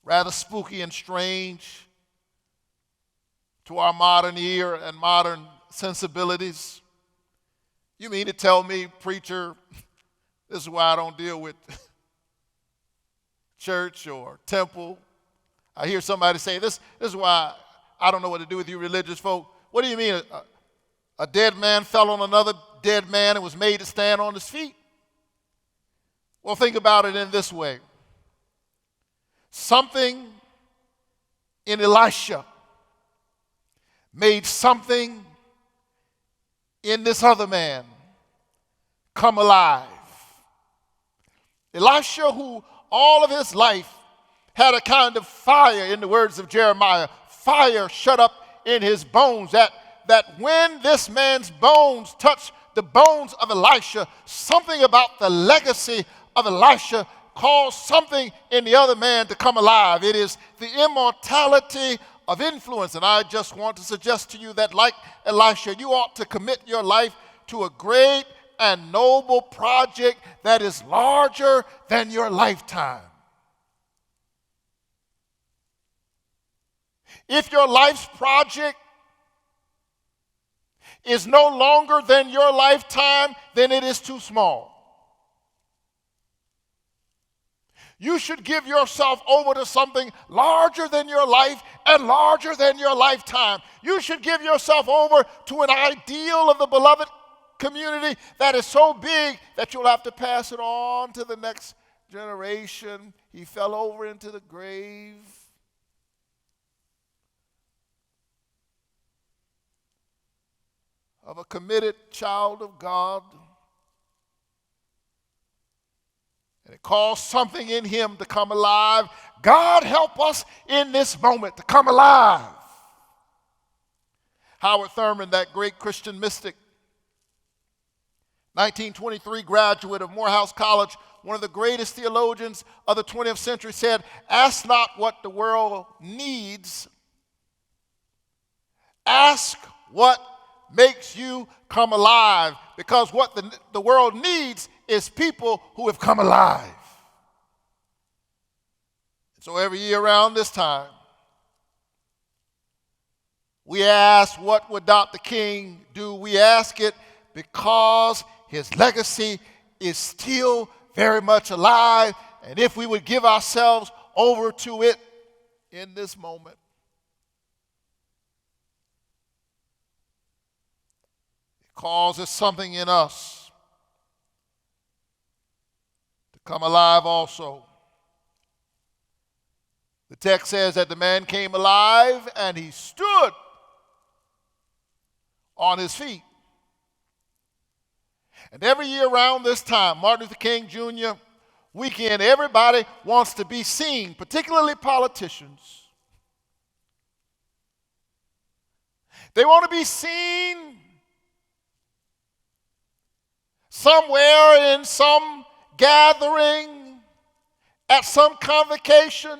rather spooky and strange to our modern ear and modern sensibilities. You mean to tell me, preacher, this is why I don't deal with church or temple? I hear somebody say, this is why I don't know what to do with you religious folk. What do you mean a dead man fell on another dead man and was made to stand on his feet? Well, think about it in this way. Something in Elisha made something in this other man come alive. Elisha, who all of his life had a kind of fire, in the words of Jeremiah, fire shut up in his bones, that when this man's bones touched the bones of Elisha, something about the legacy of Elisha caused something in the other man to come alive. It is the immortality of influence. And I just want to suggest to you that, like Elisha, you ought to commit your life to a great and noble project that is larger than your lifetime. If your life's project is no longer than your lifetime, then it is too small. You should give yourself over to something larger than your life and larger than your lifetime. You should give yourself over to an ideal of the beloved community that is so big that you'll have to pass it on to the next generation. He fell over into the grave. Of a committed child of God. And it caused something in him to come alive. God help us in this moment to come alive. Howard Thurman, that great Christian mystic, 1923 graduate of Morehouse College, one of the greatest theologians of the 20th century, said, "Ask not what the world needs. Ask what makes you come alive, because what the world needs is people who have come alive." So every year around this time, we ask, what would Dr. King do? We ask it because his legacy is still very much alive, and if we would give ourselves over to it in this moment. causes something in us to come alive also. The text says that the man came alive and he stood on his feet. And every year around this time, Martin Luther King Jr. weekend, everybody wants to be seen, particularly politicians. They want to be seen somewhere in some gathering, at some convocation.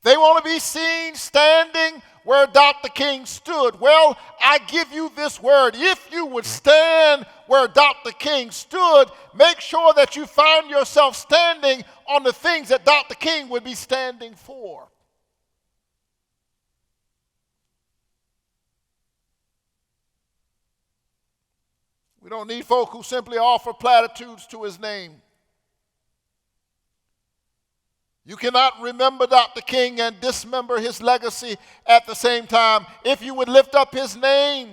They want to be seen standing where Dr. King stood. Well, I give you this word. If you would stand where Dr. King stood, make sure that you find yourself standing on the things that Dr. King would be standing for. We don't need folk who simply offer platitudes to his name. You cannot remember Dr. King and dismember his legacy at the same time. If you would lift up his name,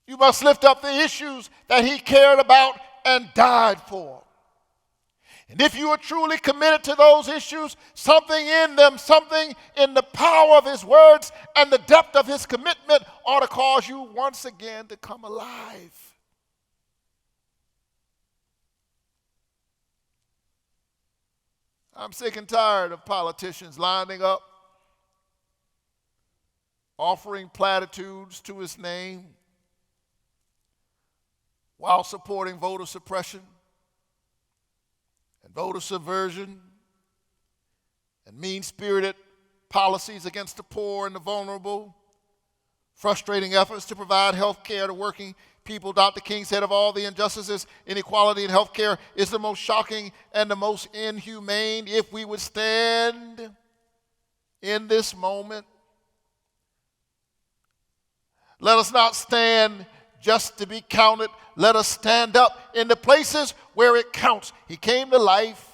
you must lift up the issues that he cared about and died for. And if you are truly committed to those issues, something in them, something in the power of his words and the depth of his commitment ought to cause you once again to come alive. I'm sick and tired of politicians lining up, offering platitudes to his name while supporting voter suppression and voter subversion and mean-spirited policies against the poor and the vulnerable, frustrating efforts to provide health care to working people. Dr. King said of all the injustices, inequality in health care is the most shocking and the most inhumane. If we would stand in this moment, let us not stand just to be counted. Let us stand up in the places where it counts. He came to life,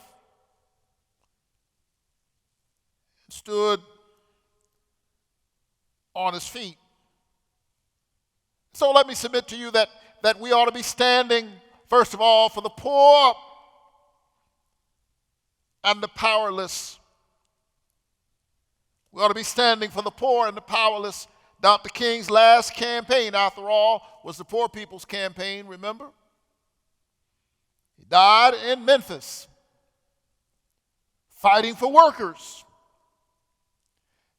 stood on his feet. So let me submit to you that we ought to be standing, first of all, for the poor and the powerless. We ought to be standing for the poor and the powerless. Dr. King's last campaign, after all, was the Poor People's Campaign, remember? He died in Memphis, fighting for workers,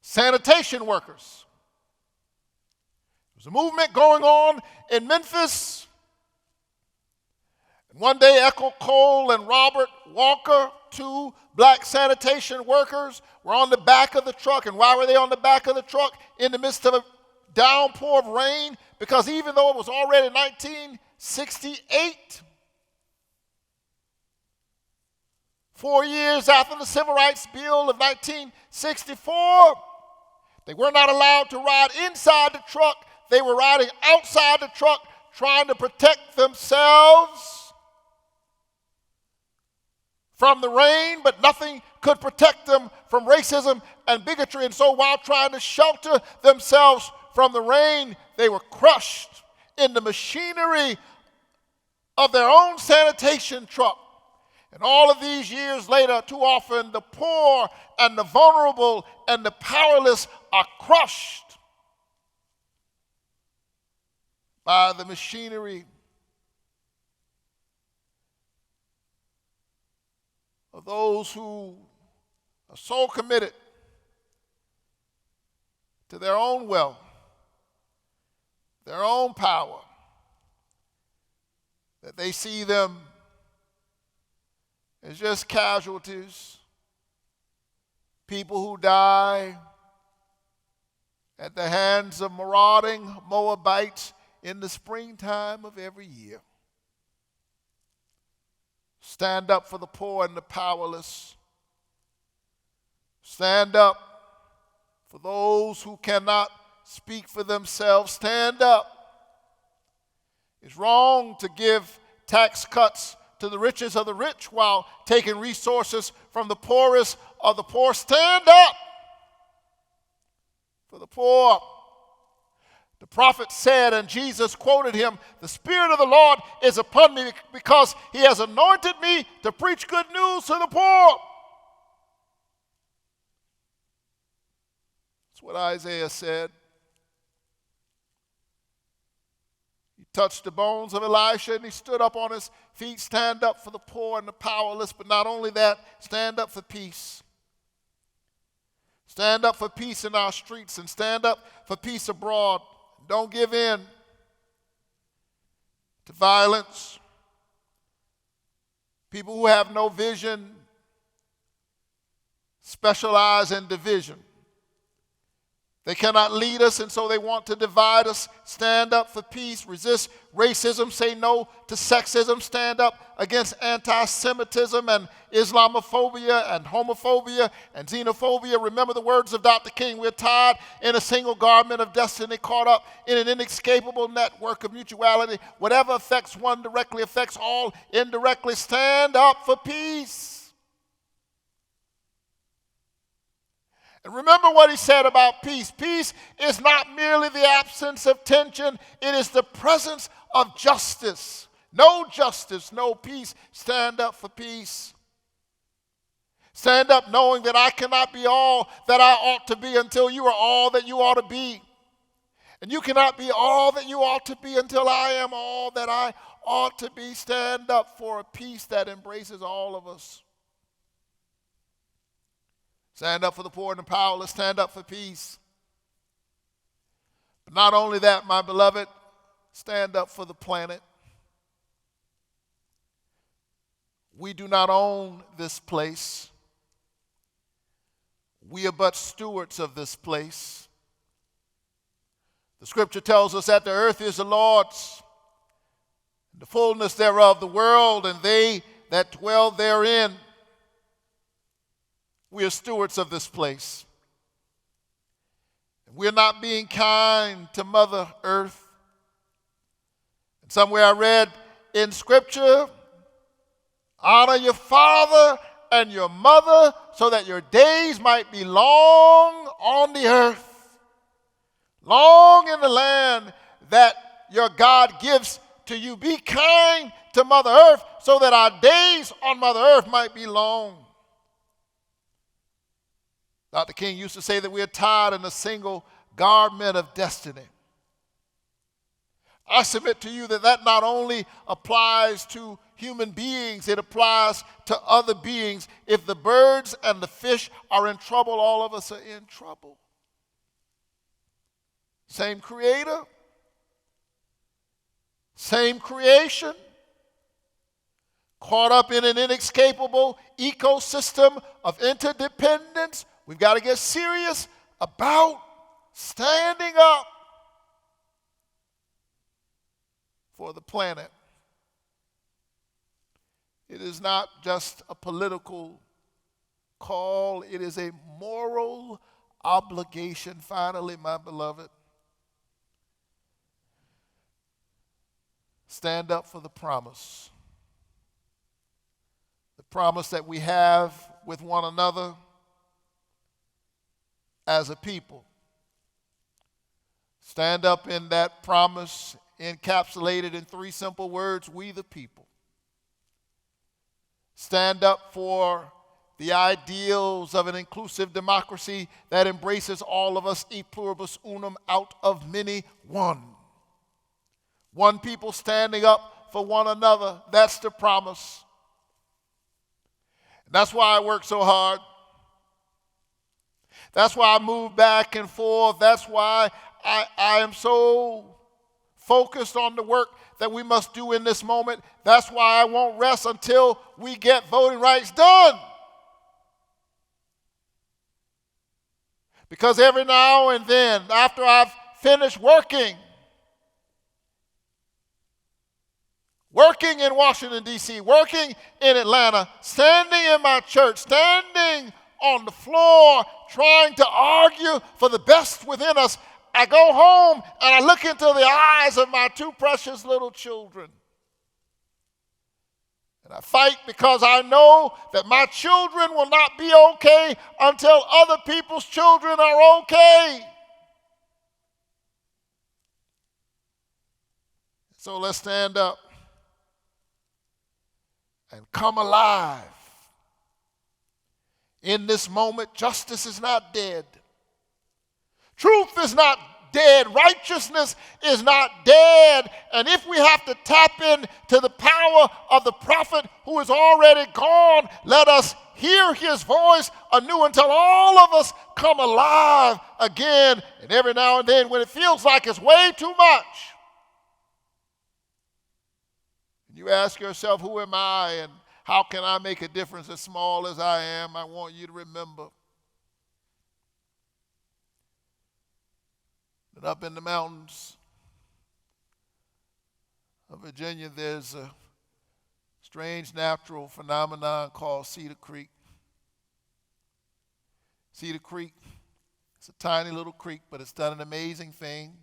sanitation workers. There was a movement going on in Memphis. And one day, Echo Cole and Robert Walker, two black sanitation workers, were on the back of the truck. And why were they on the back of the truck? In the midst of a downpour of rain. Because even though it was already 1968, 4 years after the Civil Rights Bill of 1964, they were not allowed to ride inside the truck. They were riding outside the truck, trying to protect themselves from the rain, but nothing could protect them from racism and bigotry. And so while trying to shelter themselves from the rain, they were crushed in the machinery of their own sanitation truck. And all of these years later, too often the poor and the vulnerable and the powerless are crushed by the machinery of those who are so committed to their own wealth, their own power, that they see them as just casualties, people who die at the hands of marauding Moabites in the springtime of every year. Stand up for the poor and the powerless. Stand up for those who cannot speak for themselves. Stand up. It's wrong to give tax cuts to the richest of the rich while taking resources from the poorest of the poor. Stand up for the poor. The prophet said, and Jesus quoted him, "The Spirit of the Lord is upon me because he has anointed me to preach good news to the poor." That's what Isaiah said. He touched the bones of Elisha and he stood up on his feet. Stand up for the poor and the powerless, but not only that, stand up for peace. Stand up for peace in our streets and stand up for peace abroad. Don't give in to violence. People who have no vision specialize in division. They cannot lead us, and so they want to divide us. Stand up for peace. Resist racism. Say no to sexism. Stand up against anti-Semitism and Islamophobia and homophobia and xenophobia. Remember the words of Dr. King. We're tied in a single garment of destiny, caught up in an inescapable network of mutuality. Whatever affects one directly affects all indirectly. Stand up for peace. And remember what he said about peace. Peace is not merely the absence of tension, it is the presence of justice. No justice, no peace. Stand up for peace. Stand up knowing that I cannot be all that I ought to be until you are all that you ought to be. And you cannot be all that you ought to be until I am all that I ought to be. Stand up for a peace that embraces all of us. Stand up for the poor and the powerless. Stand up for peace. But not only that, my beloved, stand up for the planet. We do not own this place. We are but stewards of this place. The scripture tells us that the earth is the Lord's, the fullness thereof, the world, and they that dwell therein. We are stewards of this place. We're not being kind to Mother Earth. And somewhere I read in Scripture, honor your father and your mother so that your days might be long on the earth, long in the land that your God gives to you. Be kind to Mother Earth so that our days on Mother Earth might be long. Dr. King used to say that we are tied in a single garment of destiny. I submit to you that that not only applies to human beings, it applies to other beings. If the birds and the fish are in trouble, all of us are in trouble. Same creator, same creation, caught up in an inescapable ecosystem of interdependence. We've got to get serious about standing up for the planet. It is not just a political call, it is a moral obligation. Finally, my beloved, stand up for the promise. The promise that we have with one another as a people. Stand up in that promise encapsulated in three simple words: we the people. Stand up for the ideals of an inclusive democracy that embraces all of us, e pluribus unum, out of many, one. One people standing up for one another. That's the promise. That's why I work so hard. That's why I move back and forth. That's why I am so focused on the work that we must do in this moment. That's why I won't rest until we get voting rights done. Because every now and then, after I've finished working in Washington, D.C., working in Atlanta, standing in my church, standing on the floor, trying to argue for the best within us, I go home and I look into the eyes of my two precious little children. And I fight because I know that my children will not be okay until other people's children are okay. So let's stand up and come alive. In this moment, justice is not dead. Truth is not dead. Righteousness is not dead. And if we have to tap into the power of the prophet who is already gone, let us hear his voice anew until all of us come alive again. And every now and then, when it feels like it's way too much, you ask yourself, who am I and how can I make a difference as small as I am? I want you to remember that up in the mountains of Virginia, there's a strange natural phenomenon called Cedar Creek. Cedar Creek, it's a tiny little creek, but it's done an amazing thing.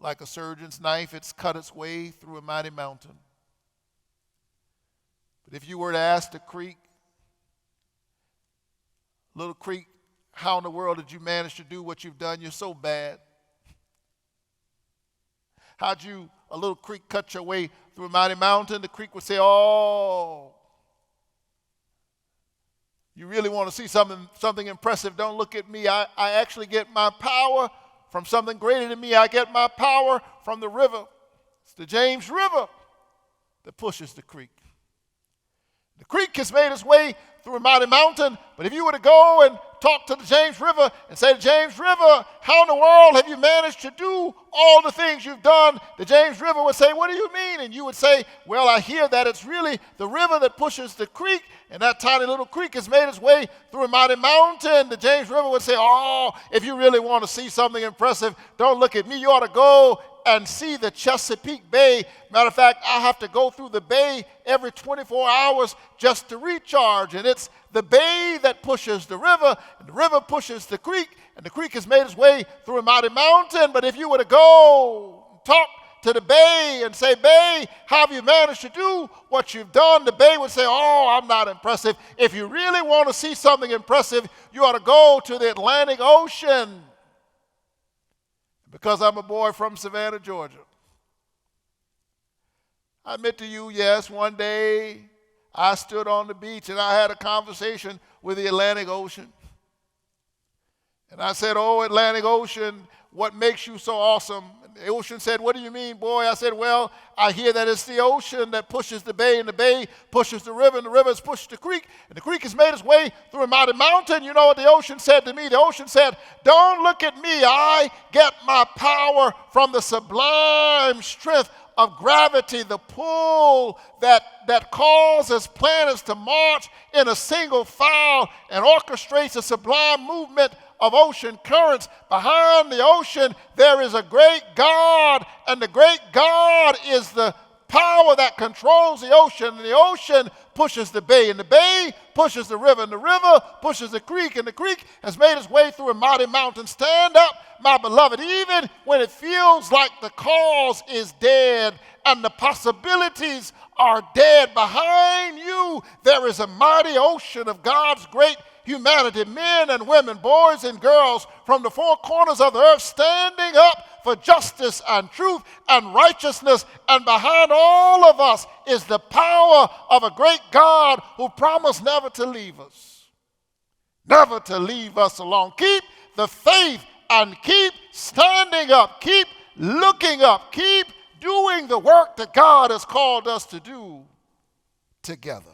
Like a surgeon's knife, it's cut its way through a mighty mountain. But if you were to ask the creek, little creek, how in the world did you manage to do what you've done? You're so bad. How'd you, a little creek, cut your way through a mighty mountain? The creek would say, oh, you really want to see something impressive? Don't look at me. I actually get my power from something greater than me. I get my power from the river. It's the James River that pushes the creek. The creek has made its way through a mighty mountain, but if you were to go and talk to the James River and say, James River, how in the world have you managed to do all the things you've done? The James River would say, what do you mean? And you would say, well, I hear that it's really the river that pushes the creek, and that tiny little creek has made its way through a mighty mountain. The James River would say, oh, if you really want to see something impressive, don't look at me. You ought to go and see the Chesapeake Bay. Matter of fact, I have to go through the bay every 24 hours just to recharge. And it's the bay that pushes the river, and the river pushes the creek, and the creek has made its way through a mighty mountain. But if you were to go talk to the bay and say, Bay, how have you managed to do what you've done? The bay would say, oh, I'm not impressive. If you really want to see something impressive, you ought to go to the Atlantic Ocean. Because I'm a boy from Savannah, Georgia, I admit to you, yes, one day I stood on the beach and I had a conversation with the Atlantic Ocean. And I said, oh, Atlantic Ocean, what makes you so awesome? And the ocean said, what do you mean, boy? I said, well, I hear that it's the ocean that pushes the bay, and the bay pushes the river, and the river has pushed the creek, and the creek has made its way through a mighty mountain. You know what the ocean said to me? The ocean said, don't look at me. I get my power from the sublime strength of gravity, the pull that causes planets to march in a single file and orchestrates a sublime movement of ocean currents. Behind the ocean, there is a great God, and the great God is the power that controls the ocean, and the ocean pushes the bay, and the bay pushes the river, and the river pushes the creek, and the creek has made its way through a mighty mountain. Stand up, my beloved, even when it feels like the cause is dead and the possibilities are dead. Behind you, there is a mighty ocean of God's great humanity, men and women, boys and girls from the four corners of the earth standing up for justice and truth and righteousness. And behind all of us is the power of a great God who promised never to leave us. Never to leave us alone. Keep the faith and keep standing up. Keep looking up. Keep doing the work that God has called us to do together.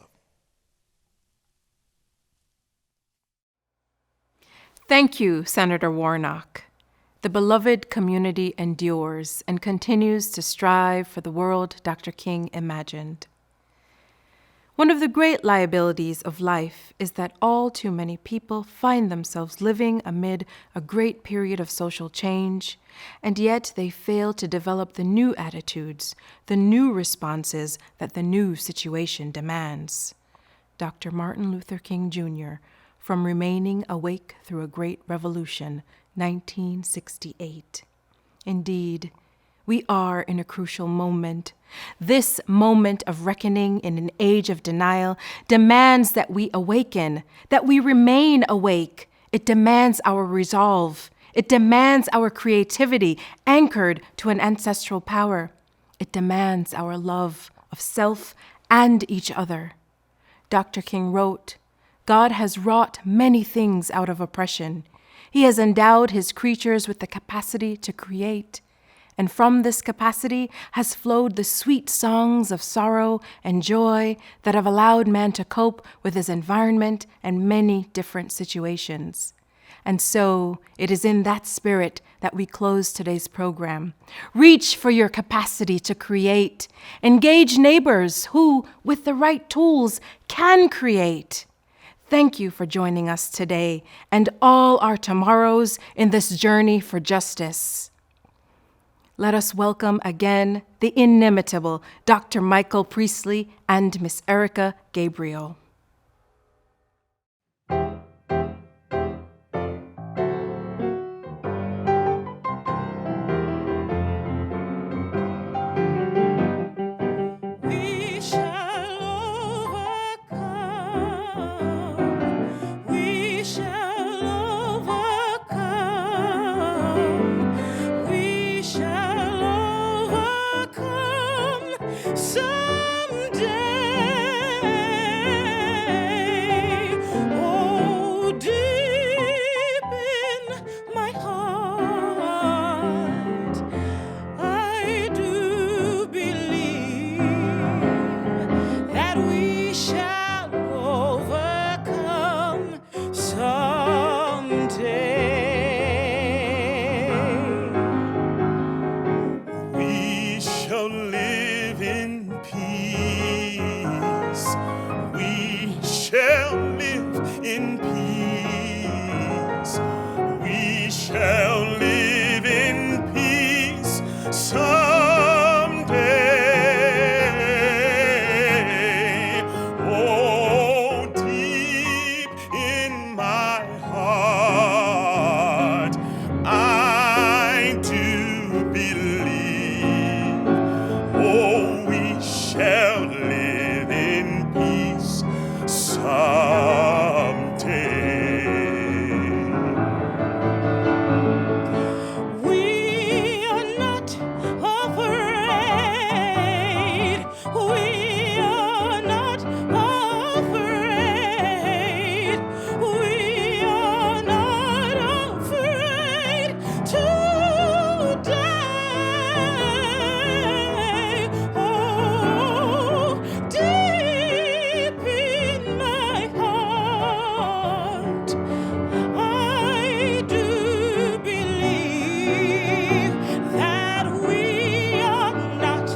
Thank you, Senator Warnock. The beloved community endures and continues to strive for the world Dr. King imagined. One of the great liabilities of life is that all too many people find themselves living amid a great period of social change, and yet they fail to develop the new attitudes, the new responses that the new situation demands. Dr. Martin Luther King, Jr., From Remaining Awake Through a Great Revolution, 1968. Indeed, we are in a crucial moment. This moment of reckoning in an age of denial demands that we awaken, that we remain awake. It demands our resolve. It demands our creativity anchored to an ancestral power. It demands our love of self and each other. Dr. King wrote, "God has wrought many things out of oppression. He has endowed his creatures with the capacity to create. And from this capacity has flowed the sweet songs of sorrow and joy that have allowed man to cope with his environment and many different situations." And so it is in that spirit that we close today's program. Reach for your capacity to create. Engage neighbors who, with the right tools, can create. Thank you for joining us today and all our tomorrows in this journey for justice. Let us welcome again the inimitable Dr. Michael Priestley and Miss Erica Gabriel. We shall overcome. We shall overcome. We shall overcome someday. Oh, deep in my heart, I do believe that we shall overcome someday. We shall live in peace. We shall live in peace. We shall live in peace someday. Oh, deep in my heart, I do believe, oh, we shall live in peace someday. We are not afraid. We are not afraid. We are not afraid today. Oh, deep in my heart, I do believe that we are not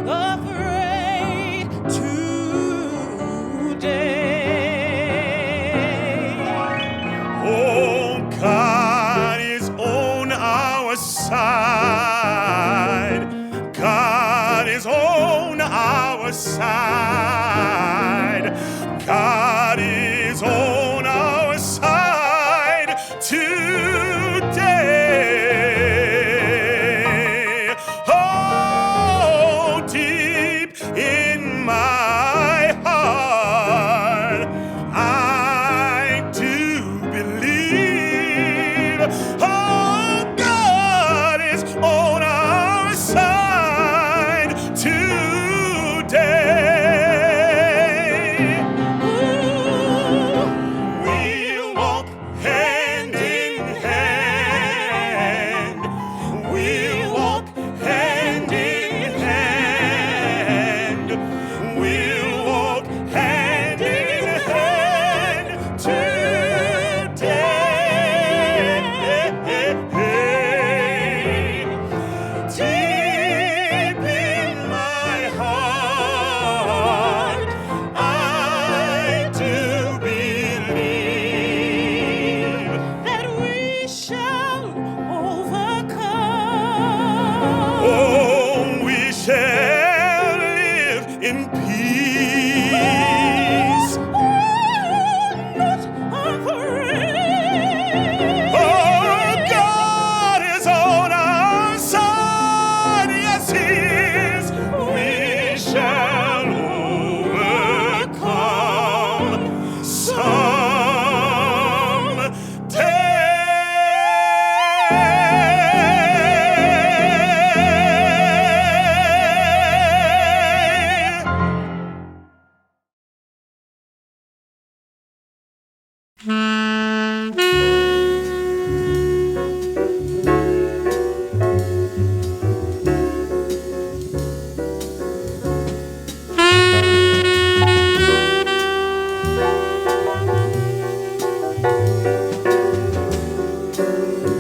afraid today. Oh, God is on our side. God is on our side. God is on our side today. Oh, deep in my heart, I do believe, oh, God is on our side today. to you.